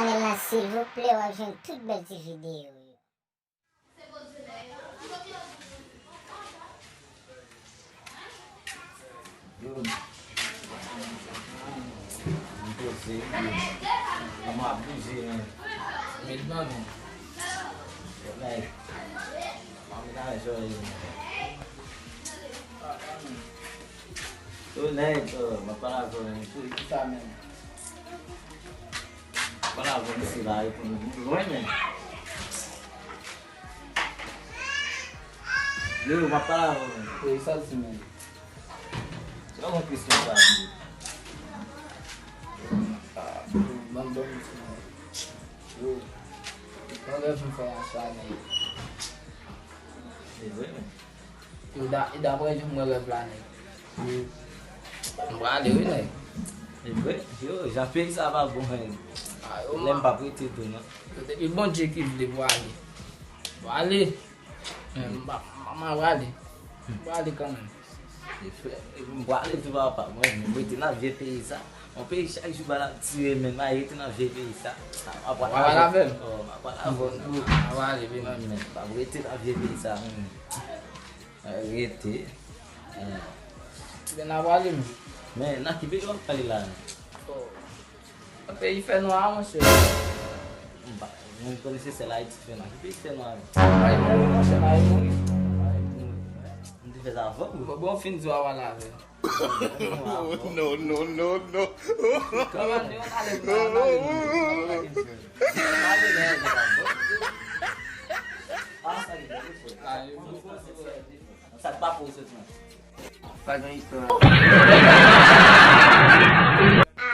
channel là, s'il vous plaît, ouais, j'aime toute belle petite vidéo. Vamos abusar, né? Medo não. Vamos dar isso aí. Tu nem, mas para agora, tu está mesmo. Para agora, se lá, eu não é mesmo. Viu, mas para agora. Foi isso assim mesmo. Você não precisa saber. Mandou isso, eu quando eu fui achar aí eu dá pra gente uma levar né valeu né eu já fiz a babunha aí eu lembro para o título né e bom dia que de vale vale como vale tu vai para mãe muito na vida isso on peut chaque jour tirer même aí tu na VP ça voilà même voilà voilà bien pas arrêter la VP ça arrêter ben avali mais na que bem kali lá après il fait noir monsieur não conhece se lá il fait noir il fait noir aí não sei lá não fez a bom fim de zoar lá velho No. Come on, you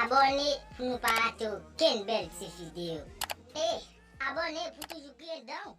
Abonnez pour ne pas rater aucune belle petite vidéo. Et abonnez pour toujours crier dedans.